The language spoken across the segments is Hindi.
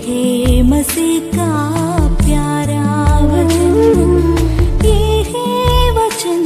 है मसीह का प्यारा वचन, ये है वचन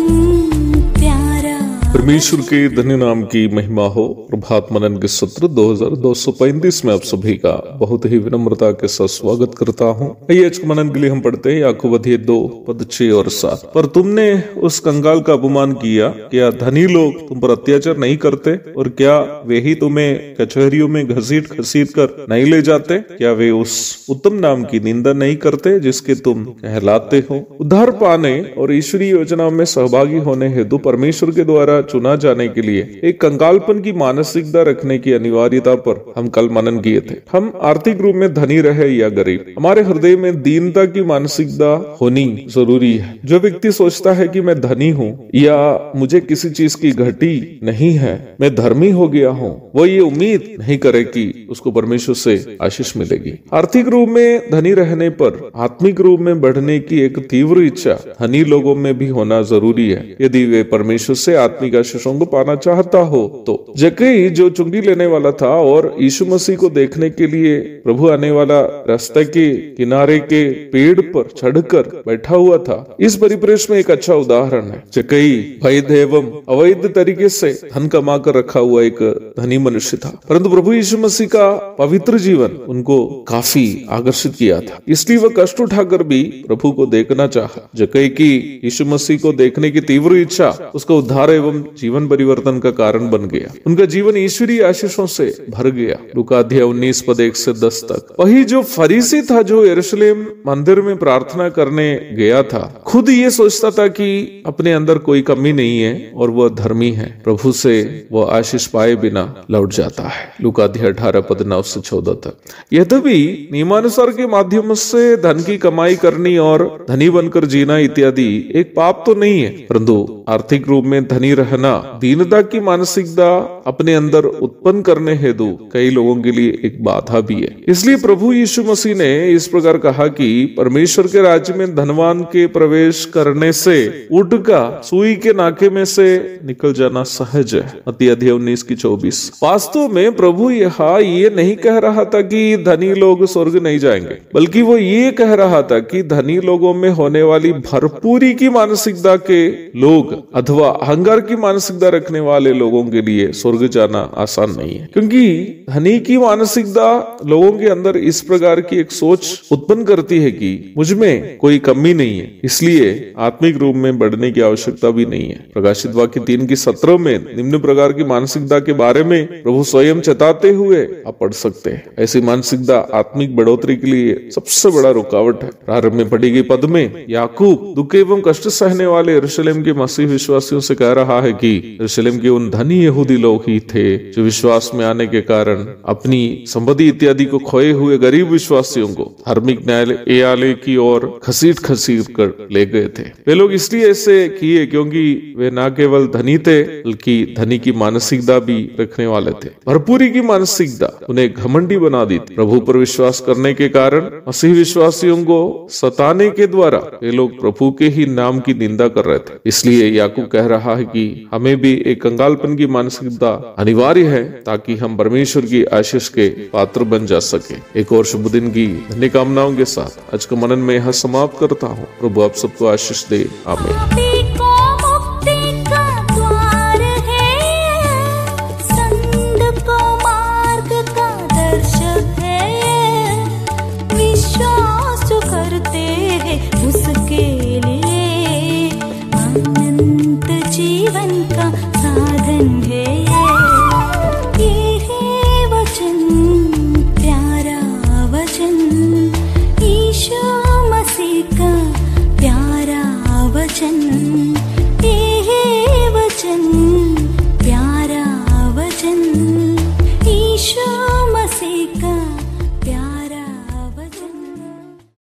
प्यारा। परमेश्वर के धन्य नाम की महिमा हो। प्रभात मनन के सत्र 2235 में आप सभी का बहुत ही विनम्रता के साथ स्वागत करता हूँ। आइए आज के मनन के लिए हम पढ़ते हैं याकूब अध्याय 2 पद 6 और 7। पर तुमने उस कंगाल का अपमान किया, क्या धनी लोग तुम पर अत्याचार नहीं करते? और क्या वे ही तुम्हें कचहरियों में घसीट घसीट कर नहीं ले जाते? क्या वे उस उत्तम नाम की निंदा नहीं करते जिसके तुम कहलाते हो? उद्धार पाने और ईश्वरीय योजना में सहभागी होने हेतु परमेश्वर के द्वारा चुना जाने के लिए एक कंगालपन की मानसिकता रखने की अनिवार्यता पर हम कल मनन किए थे। हम आर्थिक रूप में धनी रहे या गरीब, हमारे हृदय में दीनता की मानसिकता होनी जरूरी है। जो व्यक्ति सोचता है कि मैं धनी हूँ या मुझे किसी चीज की घटी नहीं है, मैं धर्मी हो गया हूँ, वो ये उम्मीद नहीं करे कि उसको परमेश्वर से आशीष मिलेगी। आर्थिक रूप में धनी रहने पर आत्मिक रूप में बढ़ने की एक तीव्र इच्छा धनी लोगों में भी होना जरूरी है, यदि वे परमेश्वर से आत्मिक आशीषों को पाना चाहता हो तो। जक्कई जो चुंगी लेने वाला था और यीशु मसीह को देखने के लिए प्रभु आने वाला रास्ते के किनारे के पेड़ पर चढ़कर बैठा हुआ था, इस परिप्रेक्ष्य में एक अच्छा उदाहरण है। जक्कई वैध एवं अवैध तरीके से धन कमा कर रखा हुआ एक धनी मनुष्य था, परंतु प्रभु यीशु मसीह का पवित्र जीवन उनको काफी आकर्षित किया था, इसलिए वह कष्ट उठाकर भी प्रभु को देखना चाहा। जक्कई की यीशु मसीह को देखने की तीव्र इच्छा उसका उद्धार एवं जीवन परिवर्तन का कारण बन गया। उनका जीवन ईश्वरीय आशीषों से भर गया। लूका अध्याय 19 पद 1 से 10 तक। वही जो फरीसी था जो यरूशलेम मंदिर में प्रार्थना करने गया था, खुद ये सोचता था कि अपने अंदर कोई कमी नहीं है और वह धर्मी है, प्रभु से वह आशीष पाए बिना लौट जाता है। लूका अध्याय 18 पद 9 से 14 तक। यद्यपि नियमानुसार के माध्यम से धन की कमाई करनी और धनी बनकर जीना इत्यादि एक पाप तो नहीं है, परंतु आर्थिक रूप में धनी रहना दीनता की मानसिकता अपने अंदर उत्पन्न करने हेतु कई लोगों के लिए एक बाधा भी है। इसलिए प्रभु यीशु मसीह ने इस प्रकार कहा कि परमेश्वर के राज्य में धनवान के प्रवेश करने से ऊँट का सुई के नाके में से निकल जाना सहज है। मत्ती अध्याय 19 की 24। वास्तव में प्रभु यहाँ ये नहीं कह रहा था कि धनी लोग स्वर्ग नहीं जाएंगे, बल्कि वो ये कह रहा था कि धनी लोगों में होने वाली भरपूरी की मानसिकता के लोग अथवा अहंकार की मानसिकता रखने वाले लोगों के लिए स्वर्ग जाना आसान नहीं है, क्योंकि धनी की मानसिकता लोगों के अंदर इस प्रकार की एक सोच उत्पन्न करती है कि मुझ में कोई कमी नहीं है, इसलिए आत्मिक रूप में बढ़ने की आवश्यकता भी नहीं है। प्रकाशित वाक्य 3 की 17 में निम्न प्रकार की मानसिकता के बारे में प्रभु स्वयं चेताते हुए आप पढ़ सकते हैं। ऐसी मानसिकता आत्मिक बढ़ोतरी के लिए सबसे बड़ा रुकावट है। प्रारंभ में पढ़ी गई पद में याकूब दुख एवं कष्ट सहने वाले यरूशलेम के मसीह विश्वासियों से कह रहा है कि यरूशलेम के उन धनी यहूदी लोग ही थे जो विश्वास में आने के कारण अपनी संपत्ति इत्यादि को खोए हुए गरीब विश्वासियों को धार्मिक न्यायालय की ओर घसीट घसीट कर ले गए थे। वे लोग इसलिए ऐसे किए क्योंकि वे न केवल धनी थे बल्कि धनी की मानसिकता भी रखने वाले थे। भरपूरी की मानसिकता उन्हें घमंडी बना दी थी। प्रभु पर विश्वास करने के कारण मसीह विश्वासियों को सताने के द्वारा वे लोग प्रभु के ही नाम की निंदा कर रहे थे। इसलिए याकूब कह रहा है कि हमें भी एक कंगालपन की मानसिकता अनिवार्य है ताकि हम परमेश्वर की आशीष के पात्र बन जा सके। एक और शुभ दिन की धन्य कामनाओं के साथ आज का मनन में यहाँ समाप्त करता हूँ। प्रभु आप सबको आशीष दे। आमीन।